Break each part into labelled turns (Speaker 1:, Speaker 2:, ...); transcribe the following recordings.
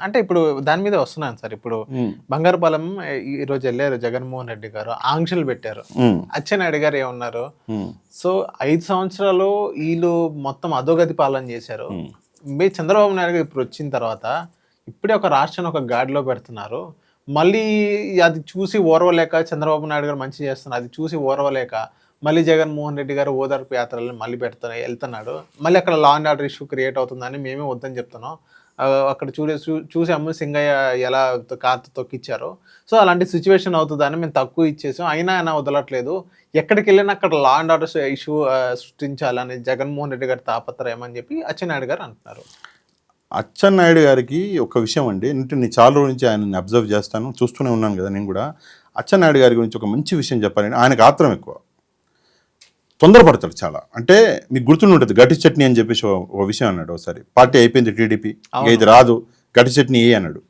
Speaker 1: అంటే ఇప్పుడు దాని మీదే వస్తున్నాను సార్. ఇప్పుడు బంగారుపాలెం ఈరోజు ఎళ్లారు జగన్మోహన్ రెడ్డి గారు. ఆంక్షలు పెట్టారు. అచ్చెన్నాయుడు గారు ఏమన్నారు? సో 5 సంవత్సరాలు ఈళ్ళు మొత్తం అధోగతి పాలన చేశారు. చంద్రబాబు నాయుడు గారు ఇప్పుడు వచ్చిన తర్వాత ఇప్పుడే ఒక రాష్ట్రాన్ని ఒక గాడిలో పెడుతున్నారు. మళ్ళీ అది చూసి ఓర్వలేక చంద్రబాబు నాయుడు గారు మంచి చేస్తున్నారు. అది చూసి ఓర్వలేక మళ్ళీ జగన్మోహన్ రెడ్డి గారు ఓదార్పు యాత్రలను మళ్ళీ ఎళ్తున్నాడు. మళ్ళీ అక్కడ law and order issue create అవుతుందని మేమే వద్దని చెప్తున్నాం. అక్కడ చూసాము సింగయ్య ఎలా కార్‌తో తొక్కిచ్చారో. సో, అలాంటి సిట్యుయేషన్ అవుతదని మేము తక్కువ ఇచ్చేసాం. అయినా ఆయన వదలట్లేదు. ఎక్కడికెళ్ళినా అక్కడ లా అండ్ ఆర్డర్ ఇష్యూ సృష్టించాలని జగన్మోహన్ రెడ్డి గారి తాపత్రయం అని చెప్పి అచ్చెన్నాయుడు గారు అంటున్నారు.
Speaker 2: అచ్చెన్నాయుడు గారికి ఒక విషయం అండి, అంటే నేను చాలా రోజుల నుంచి ఆయనని అబ్జర్వ్ చేస్తాను, చూస్తూనే ఉన్నాను కదా నేను కూడా. అచ్చెన్నాయుడు గారి గురించి ఒక మంచి విషయం చెప్పాలంటే ఆయనకు ఆత్రం ఎక్కువ, తొందరపడతాడు చాలా. అంటే మీకు గుర్తుండి ఉంటుంది, గట్టి చట్నీ అని చెప్పేసి ఒక విషయం అన్నాడు ఒకసారి. పార్టీ అయిపోయింది టీడీపీ, ఇది రాదు, గట్టి చట్నీ ఏ అన్నాడు.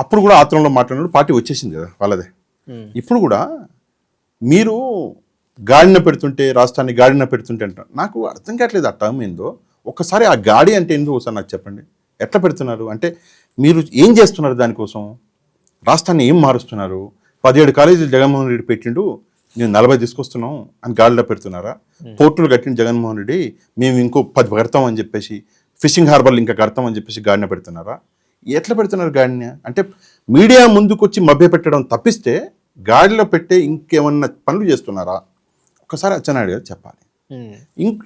Speaker 2: అప్పుడు కూడా ఆత్రంలో మాట్లాడినాడు, పార్టీ వచ్చేసింది కదా వాళ్ళదే. ఇప్పుడు కూడా మీరు గాడిన పెడుతుంటే, రాష్ట్రాన్ని గాడిన పెడుతుంటే అంటారు. నాకు అర్థం కావట్లేదు ఆ టర్మ్ ఏందో. ఒక్కసారి ఆ గాడి అంటే ఏందో ఒకసారి నాకు చెప్పండి. ఎట్లా పెడుతున్నారు అంటే మీరు ఏం చేస్తున్నారు దానికోసం? రాష్ట్రాన్ని ఏం మారుస్తున్నారు? 17 కాలేజీలు జగన్మోహన్ రెడ్డి పెట్టిండు, నేను 40 తీసుకొస్తున్నాం అని గాడిలో పెడుతున్నారా? పోర్టులు కట్టిన జగన్మోహన్ రెడ్డి మేము ఇంకో 10 కడతాం అని చెప్పేసి, ఫిషింగ్ హార్బర్లు ఇంకా కడతాం అని చెప్పేసి గాడిన పెడుతున్నారా? ఎట్లా పెడుతున్నారు గాడిన? అంటే మీడియా ముందుకు వచ్చి మభ్య పెట్టడం తప్పిస్తే గాడిలో పెట్టే ఇంకేమన్నా పనులు చేస్తున్నారా? ఒకసారి అచ్చెన్నాయుడు గారు చెప్పాలి.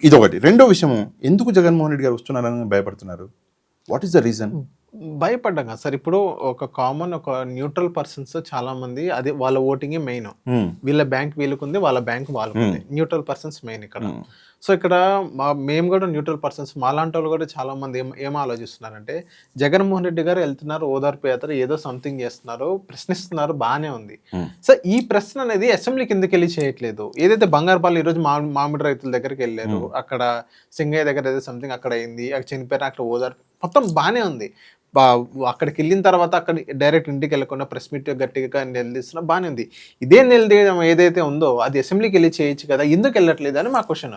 Speaker 2: ఇదొకటి. రెండో విషయం, ఎందుకు జగన్మోహన్ రెడ్డి గారు వస్తున్నారని భయపడుతున్నారు? What is the reason?
Speaker 1: భయపడ్డాం కదా సార్. ఇప్పుడు ఒక కామన్ ఒక న్యూట్రల్ పర్సన్స్ చాలా మంది అది వాళ్ళ ఓటింగ్ మెయిన్. వీళ్ళ బ్యాంక్ వీళ్ళకుంది, వాళ్ళ బ్యాంక్ వాళ్ళకుంది. న్యూట్రల్ పర్సన్స్ మెయిన్ ఇక్కడ. సో ఇక్కడ మేము కూడా న్యూట్రల్ పర్సన్స్, మాలాంటి వాళ్ళు కూడా చాలా మంది ఏం ఆలోచిస్తున్నారంటే, జగన్మోహన్ రెడ్డి గారు వెళ్తున్నారు ఓదార్పు యాత్ర, ఏదో సంథింగ్ చేస్తున్నారు, ప్రశ్నిస్తున్నారు, బాగానే ఉంది. సో ఈ ప్రశ్న అనేది అసెంబ్లీకి ఎందుకు వెళ్ళి చేయట్లేదు? ఏదైతే బంగారుపాలెం ఈరోజు మామిడి రైతుల దగ్గరికి వెళ్ళారు, అక్కడ సింగయ్య దగ్గర ఏదో సంథింగ్ అక్కడ అయింది, అక్కడ చనిపోయారు, అక్కడ ఓదార్పు మొత్తం బాగానే ఉంది. అక్కడికి వెళ్ళిన తర్వాత అక్కడ డైరెక్ట్ ఇంటికి వెళ్ళకుండా ప్రెస్ మీట్ గట్టిగా నిలదీస్తున్నా బాగానే ఉంది. ఇదే నిలదీయడం ఏదైతే ఉందో అది అసెంబ్లీకి వెళ్ళి చేయొచ్చు కదా, ఎందుకు వెళ్ళట్లేదు అని మా క్వశ్చన్.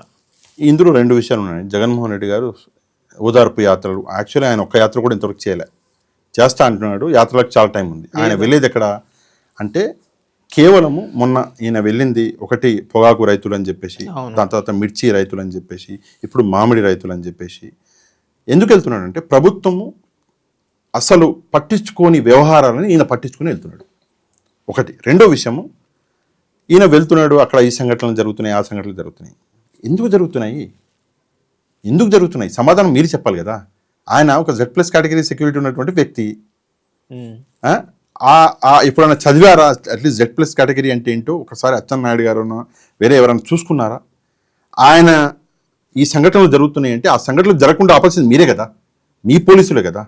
Speaker 2: ఇందులో 2 విషయాలు ఉన్నాయి. జగన్మోహన్ రెడ్డి గారు ఓదార్పు యాత్రలు, యాక్చువల్లీ ఆయన ఒక్క యాత్ర కూడా ఇంతవరకు చేస్తా అంటున్నాడు. యాత్రలకు చాలా టైం ఉంది. ఆయన వెళ్ళేది ఎక్కడ అంటే కేవలము మొన్న ఈయన వెళ్ళింది ఒకటి పొగాకు రైతులు అని చెప్పేసి, దాని తర్వాత మిర్చి రైతులు అని చెప్పేసి, ఇప్పుడు మామిడి రైతులు అని చెప్పేసి. ఎందుకు వెళ్తున్నాడంటే ప్రభుత్వము అసలు పట్టించుకోని వ్యవహారాలను ఈయన పట్టించుకొని వెళ్తున్నాడు ఒకటి. రెండో విషయము, ఈయన వెళ్తున్నాడు, అక్కడ ఈ సంఘటనలు జరుగుతున్నాయి, ఆ సంఘటనలు జరుగుతున్నాయి. ఎందుకు జరుగుతున్నాయి సమాధానం మీరు చెప్పాలి కదా. ఆయన ఒక Z+ కేటగిరీ సెక్యూరిటీ ఉన్నటువంటి వ్యక్తి. ఎప్పుడైనా చదివారా అట్లీస్ట్ Z+ కేటగిరీ అంటే ఏంటో? ఒకసారి అచ్చెన్నాయుడు గారు వేరే ఎవరైనా చూసుకున్నారా? ఆయన ఈ సంఘటనలు జరుగుతున్నాయి అంటే ఆ సంఘటనలు జరగకుండా ఆపాల్సింది మీరే కదా, మీ పోలీసులే కదా.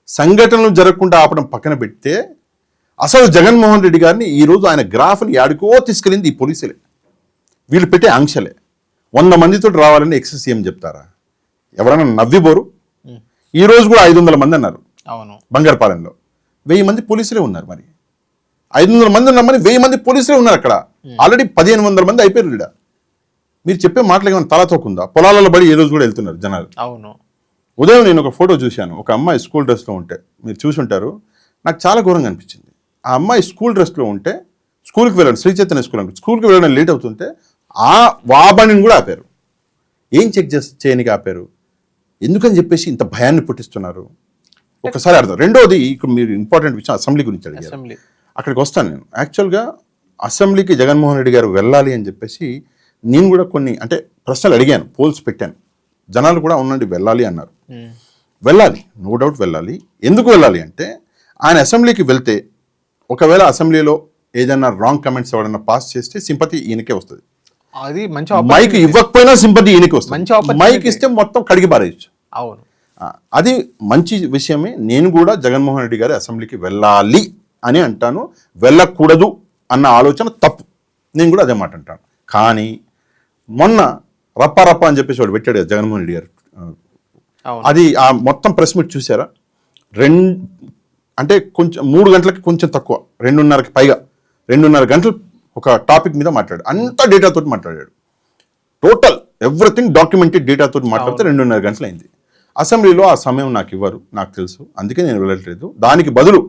Speaker 2: సంఘటనలు జరగకుండా ఆపడం పక్కన పెడితే అసలు జగన్మోహన్ రెడ్డి గారిని ఈరోజు ఆయన గ్రాఫ్ని యాడికో తీసుకెళ్ళింది ఈ పోలీసులే, వీళ్ళు పెట్టే ఆంక్షలే. 100 మందితో రావాలని ఎక్స్-సీఎం చెప్తారా? ఎవరైనా నవ్విబోరు? ఈ రోజు కూడా 500 మంది అన్నారు బంగారుపాలెంలో. 1000 మంది పోలీసులే ఉన్నారు. మరి 500 మంది ఉన్నామని 1000 మంది పోలీసులే ఉన్నారు అక్కడ. ఆల్రెడీ 1500 మంది అయిపోయారు. ఇక్కడ మీరు చెప్పే మాటలు ఏమైనా తలతోకుందా? పొలాలలో పడి ఈ రోజు కూడా వెళ్తున్నారు జనాలు.
Speaker 1: అవును.
Speaker 2: ఉదయం నేను ఒక ఫోటో చూశాను, ఒక అమ్మాయి స్కూల్ డ్రెస్లో ఉంటే, మీరు చూసి ఉంటారు, నాకు చాలా ఘోరంగా అనిపించింది. ఆ అమ్మాయి స్కూల్ డ్రెస్లో ఉంటే స్కూల్కి వెళ్ళండి, శ్రీ చైతన్య స్కూల్ అంటే స్కూల్కి వెళ్ళడం లేట్ అవుతుంటే ఆ బండిని కూడా ఆపారు. ఏం చెక్ చేయడానికి ఆపారు? ఎందుకని చెప్పేసి ఇంత భయాన్ని పుట్టిస్తున్నారు? ఒకసారి అర్థం. రెండోది, ఇక్కడ మీరు ఇంపార్టెంట్ విషయం అసెంబ్లీ గురించి అడిగారు. అక్కడికి వస్తాను నేను. యాక్చువల్గా అసెంబ్లీకి జగన్మోహన్ రెడ్డి గారు వెళ్ళాలి అని చెప్పేసి నేను కూడా కొన్ని అంటే ప్రశ్నలు అడిగాను, పోల్స్ పెట్టాను. జనాలు కూడా ఉండండి వెళ్ళాలి అన్నారు. వెళ్ళాలి, నో డౌట్ వెళ్ళాలి. ఎందుకు వెళ్ళాలి అంటే ఆయన అసెంబ్లీకి వెళ్తే ఒకవేళ అసెంబ్లీలో ఏదైనా రాంగ్ కమెంట్స్ ఎవరైనా పాస్ చేస్తే సింపతి ఈయనకే వస్తుంది.
Speaker 1: అది మంచి
Speaker 2: మైక్ ఇవ్వకపోయినా సింపతి ఈయనకే వస్తుంది. మైక్ ఇస్తే మొత్తం కడిగి పారేయచ్చు.
Speaker 1: అవును,
Speaker 2: అది మంచి విషయమే. నేను కూడా జగన్మోహన్ రెడ్డి గారి అసెంబ్లీకి వెళ్ళాలి అని అంటాను, వెళ్ళకూడదు అన్న ఆలోచన తప్పు. నేను కూడా అదే మాట అంటాను. కానీ మొన్న రప్ప అని చెప్పేసి వాడు పెట్టాడు జగన్మోహన్ రెడ్డి గారు. అది ఆ మొత్తం ప్రెస్ మీట్ చూసారా? అంటే కొంచెం 3 గంటలకి కొంచెం తక్కువ, 2:30కి పైగా 2:30 గంటలు ఒక టాపిక్ మీద మాట్లాడాడు. అంతా డేటాతో మాట్లాడాడు. టోటల్ ఎవ్రీథింగ్ డాక్యుమెంటెడ్ డేటాతో మాట్లాడితే 2:30 గంటలు అయింది. అసెంబ్లీలో ఆ సమయం నాకు ఇవ్వరు, నాకు తెలుసు, అందుకే నేను వెళ్ళట్లేదు. దానికి బదులు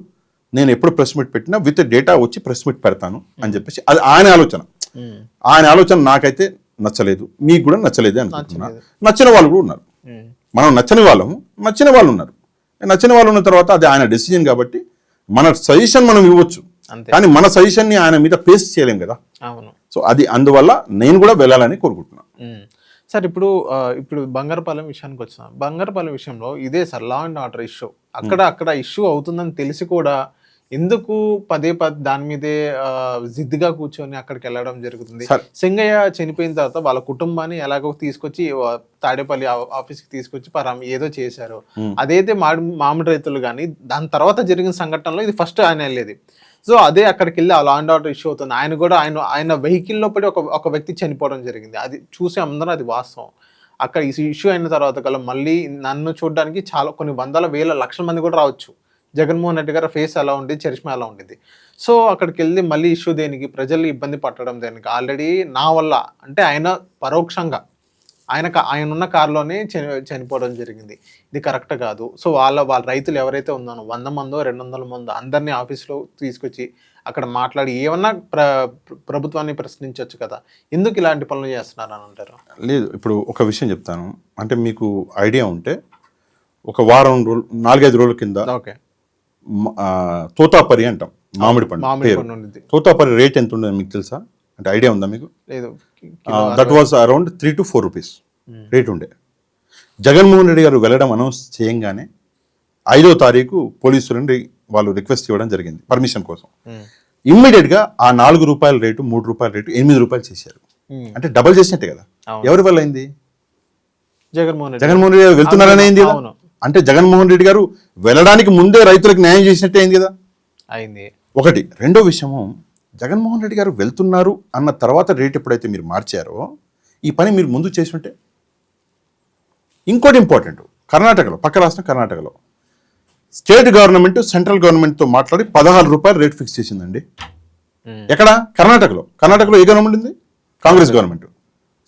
Speaker 2: నేను ఎప్పుడు ప్రెస్ మీట్ పెట్టినా విత్ డేటా వచ్చి ప్రెస్ మీట్ పెడతాను అని చెప్పేసి అది ఆయన ఆలోచన. ఆయన ఆలోచన నాకైతే నచ్చలేదు, మీకు కూడా నచ్చలేదు అనుకుంటున్నా. నచ్చిన వాళ్ళు కూడా ఉన్నారు, మనం నచ్చని వాళ్ళము, నచ్చిన వాళ్ళు ఉన్నారు. నచ్చిన వాళ్ళు ఉన్న తర్వాత అది ఆయన డెసిజన్ కాబట్టి మన సజెషన్ మనం ఇవ్వచ్చు, కానీ మన సజెషన్ని ఆయన మీద పేస్ట్ చేయలేం కదా. సో అది అందువల్ల నేను కూడా వెళ్ళాలని కోరుకుంటున్నాను.
Speaker 1: సార్ ఇప్పుడు బంగారపాలెం విషయానికి వచ్చిన బంగారపాలెం విషయంలో ఇదే sir law and order issue అక్కడ ఇష్యూ అవుతుందని తెలిసి కూడా ఎందుకు పదే దాని మీదే జిద్దుగా కూర్చొని అక్కడికి వెళ్ళడం జరుగుతుంది? సింగయ్య చనిపోయిన తర్వాత వాళ్ళ కుటుంబాన్ని ఎలాగో తీసుకొచ్చి తాడేపల్లి ఆఫీస్కి తీసుకొచ్చి ఏదో చేశారు. అదైతే మామిడి రైతులు కానీ దాని తర్వాత జరిగిన సంఘటనలో ఇది ఫస్ట్ ఆయన వెళ్ళేది. సో అదే అక్కడికి వెళ్ళి ఆ లా అండ్ ఆర్డర్ ఇష్యూ అవుతుంది. ఆయన కూడా ఆయన వెహికల్లో పడి ఒక వ్యక్తి చనిపోవడం జరిగింది. అది చూసి అందరూ అది వాస్తవం. అక్కడ ఈ ఇష్యూ అయిన తర్వాత కల్లా మళ్ళీ నన్ను చూడడానికి చాలా కొన్ని వందల వేల లక్షల మంది కూడా రావచ్చు. జగన్మోహన్ రెడ్డి గారి ఫేస్ ఎలా ఉండేది, చరిష్మా ఎలా ఉండేది. సో అక్కడికి వెళ్ళి మళ్ళీ ఇష్యూ దేనికి, ప్రజలు ఇబ్బంది పట్టడం దేనికి? ఆల్రెడీ నా వల్ల అంటే ఆయన పరోక్షంగా ఆయన ఉన్న కారులోనే చనిపోవడం జరిగింది. ఇది కరెక్ట్ కాదు. సో వాళ్ళ రైతులు ఎవరైతే ఉన్నారో 100 మందో 200 మందో అందరినీ ఆఫీస్లో తీసుకొచ్చి అక్కడ మాట్లాడి ఏమన్నా ప్రభుత్వాన్ని ప్రశ్నించవచ్చు కదా, ఎందుకు ఇలాంటి పనులు చేస్తున్నారు అని అంటారు?
Speaker 2: లేదు, ఇప్పుడు ఒక విషయం చెప్తాను. అంటే మీకు ఐడియా ఉంటే ఒక వారం రోజులు 4-5 రోజుల కింద తోతాపరి అంటాం, మామిడి పండు. తోతాపరి రేట్ ఎంత ఉండదు మీకు తెలుసా? అంటే ఐడియా ఉందా మీకు?
Speaker 1: లేదు.
Speaker 2: That was around 3 to 4 rupees rate ఉండే. జగన్మోహన్ రెడ్డి గారు వెళ్ళడం అనౌన్స్ చేయంగానే 5వ తారీఖు పోలీసులు నుండి వాళ్ళు రిక్వెస్ట్ ఇవ్వడం జరిగింది పర్మిషన్ కోసం. ఇమ్మీడియట్ గా ఆ 4 రూపాయల రేటు 3 రూపాయల రేటు 8 రూపాయలు చేశారు. అంటే డబల్ చేసినట్టే కదా. ఎవరి వల్ల అయింది? జగన్మోహన్ రెడ్డి గారు వెళ్తున్నారనే అయింది కదా. అంటే జగన్మోహన్ రెడ్డి గారు వెళ్ళడానికి ముందే రైతులకు న్యాయం చేసినట్టే అయింది కదా. అయింది ఒకటి. రెండో విషయము, జగన్మోహన్ రెడ్డి గారు వెళ్తున్నారు అన్న తర్వాత రేట్ ఎప్పుడైతే మీరు మార్చారో ఈ పని మీరు ముందు చేసి ఉంటే. ఇంకోటి ఇంపార్టెంట్, కర్ణాటకలో, పక్క రాష్ట్రం కర్ణాటకలో స్టేట్ గవర్నమెంట్ సెంట్రల్ గవర్నమెంట్తో మాట్లాడి 16 రూపాయలు రేట్ ఫిక్స్ చేసిందండి. ఎక్కడ? కర్ణాటకలో. కర్ణాటకలో ఏ గవర్నమెంట్ ఉంది? కాంగ్రెస్ గవర్నమెంట్.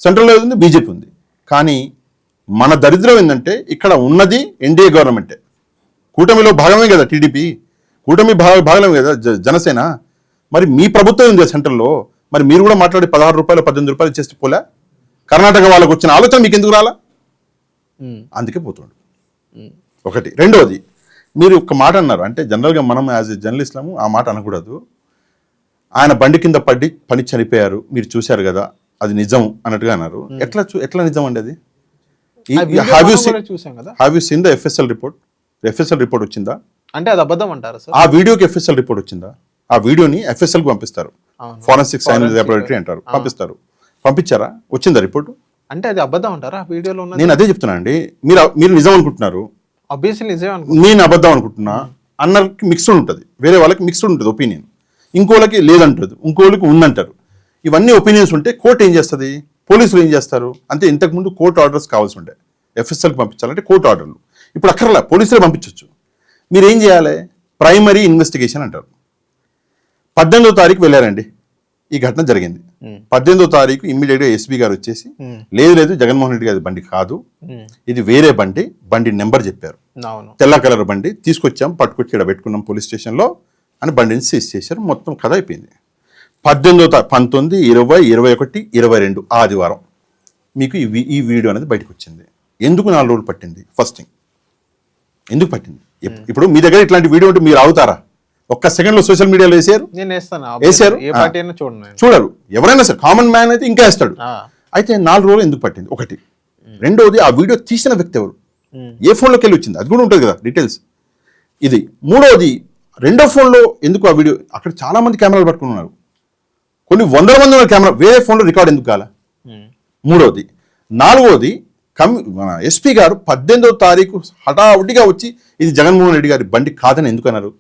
Speaker 2: సెంట్రల్లో ఉంది బీజేపీ ఉంది. కానీ మన దరిద్రం ఏంటంటే ఇక్కడ ఉన్నది ఎన్డీఏ గవర్నమెంటే. కూటమిలో భాగమే కదా టీడీపీ, కూటమి భాగమే కదా జనసేన. మరి మీ ప్రభుత్వం ఉంది సెంట్రల్లో, మరి మీరు కూడా మాట్లాడి 16 రూపాయలు 18 రూపాయలు చేస్తే పోలే? కర్ణాటక వాళ్ళకు వచ్చిన ఆలోచన మీకు ఎందుకు రాలా? అందుకే పోతుండు. ఒకటి. రెండోది, మీరు ఒక మాట అన్నారు, అంటే జనరల్గా మనం యాజ్ ఎ జర్నలిస్ట్లము ఆ మాట అనకూడదు. ఆయన బండి కింద పడి చనిపోయారు, మీరు చూశారు కదా, అది నిజం అన్నట్టుగా అన్నారు. ఎట్లా నిజం అండి అది? Have you seen the FSL report? FSL report వచ్చిందా? అంటే అది అబద్ధం అంటారు సార్. ఆ వీడియోకి ఎఫ్ఎస్ఎల్ రిపోర్ట్ వచ్చిందా? ఆ వీడియోని ఎఫ్ఎస్ఎల్ కి పంపిస్తారు, ఫోరెన్సిక్ సైన్స్ ల్యాబొరేటరీ అంటారు, పంపిస్తారు. పంపించారా? వచ్చిందా రిపోర్ట్? అంటే అది అబద్ధం అంటారా ఆ వీడియోలో? నేను అదే చెప్తున్నా అండి. మీరు నిజం అనుకుంటున్నారు, నేను అబద్ధం అనుకుంటున్నా. అన్నకి మిక్స్డ్ ఉంటుంది, వేరే వాళ్ళకి మిక్స్డ్ ఉంటుంది ఒపీనియన్. ఇంకోళ్ళకి లేదంటారు, ఇంకోళ్ళకి ఉందంటారు. ఇవన్నీ ఒపీనియన్స్ ఉంటే కోర్టు ఏం చేస్తుంది, పోలీసులు ఏం చేస్తారు అంటే, ఇంతకుముందు కోర్టు ఆర్డర్స్ కావాల్సి ఉండే ఎఫ్ఎస్ఎల్కి పంపించాలంటే కోర్టు ఆర్డర్లు. ఇప్పుడు అక్కర్లా, పోలీసులే పంపించవచ్చు. మీరు ఏం చేయాలి? ప్రైమరీ ఇన్వెస్టిగేషన్ అంటారు. 18వ తారీఖు వెళ్ళారండి, ఈ ఘటన జరిగింది. 18వ తారీఖు ఇమ్మీడియట్గా ఎస్పీ గారు వచ్చేసి లేదు జగన్మోహన్ రెడ్డి గారి బండి కాదు, ఇది వేరే బండి నెంబర్ చెప్పారు, తెల్ల కలర్ బండి తీసుకొచ్చాం, పట్టుకొచ్చి ఇక్కడ పెట్టుకున్నాం పోలీస్ స్టేషన్లో అని బండిని సీజ్ చేశారు. మొత్తం కథ అయిపోయింది. 19, 20, 21, 22 ఆదివారం మీకు ఈ వీడియో అనేది బయటకు వచ్చింది. ఎందుకు 4 రోజులు పట్టింది? ఫస్ట్ థింగ్, ఎందుకు పట్టింది? ఇప్పుడు మీ దగ్గర ఇట్లాంటి వీడియో ఉంటే మీరు అవుతారా? ఒక్క సెకండ్లో సోషల్ మీడియాలో వేసారు, చూడరు ఎవరైనా సరే. కామన్ మ్యాన్ అయితే ఇంకా వేస్తాడు. అయితే 4 రోజులు ఎందుకు పట్టింది? ఒకటి. రెండోది, ఆ వీడియో తీసిన వ్యక్తి ఎవరు, ఏ ఫోన్లోకి వెళ్ళి వచ్చింది, అది కూడా ఉంటుంది కదా డీటెయిల్స్. ఇది. మూడోది, రెండో ఫోన్లో ఎందుకు ఆ వీడియో, అక్కడ చాలా మంది కెమెరాలు పట్టుకుని ఉన్నారు, కొన్ని వందల మంది ఉన్న కెమెరా, వేరే ఫోన్లో రికార్డ్ ఎందుకు కాల? మూడోది. నాలుగోది, మన ఎస్పీ గారు 18వ తారీఖు హఠావుటిగా వచ్చి ఇది జగన్మోహన్ రెడ్డి గారి బండి కాదని ఎందుకు అన్నారు?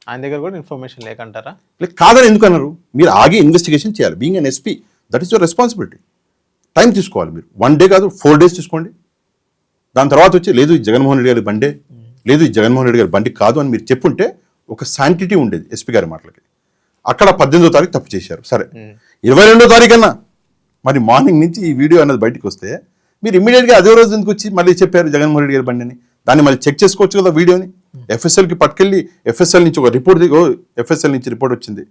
Speaker 2: ఆయన దగ్గర కూడా ఇన్ఫర్మేషన్ లేకంటారా? కాదని ఎందుకు అన్నారు? మీరు ఆగి ఇన్వెస్టిగేషన్ చేయాలి. Being an SP, that is your responsibility. Time తీసుకోవాలి మీరు. 1 day కాదు, 4 days తీసుకోండి. దాని తర్వాత వచ్చి లేదు ఇది జగన్మోహన్ రెడ్డి గారి బండే, లేదు ఇది జగన్మోహన్ రెడ్డి గారి బండి కాదు అని మీరు చెప్పుంటే ఒక శాంటిటీ ఉండేది ఎస్పీ గారి మాటలకి. అక్కడ 18వ తారీఖు తప్పు చేశారు, సరే. 22వ తారీఖు అన్నా మరి మార్నింగ్ నుంచి ఈ వీడియో అన్నది బయటకు వస్తే మీరు ఇమీడియట్గా అదే రోజు ఎందుకు వచ్చి మళ్ళీ చెప్పారు జగన్మోహన్ రెడ్డి గారి బండిని? దాన్ని మళ్ళీ చెక్ చేసుకోవచ్చు కదా వీడియోని. ఎఫ్ఎస్ఎల్కి పట్టుకెళ్ళి ఎఫ్ఎస్ఎల్ నుంచి ఒక రిపోర్ట్ ఎఫ్ఎస్ఎల్ నుంచి రిపోర్ట్ వచ్చింది.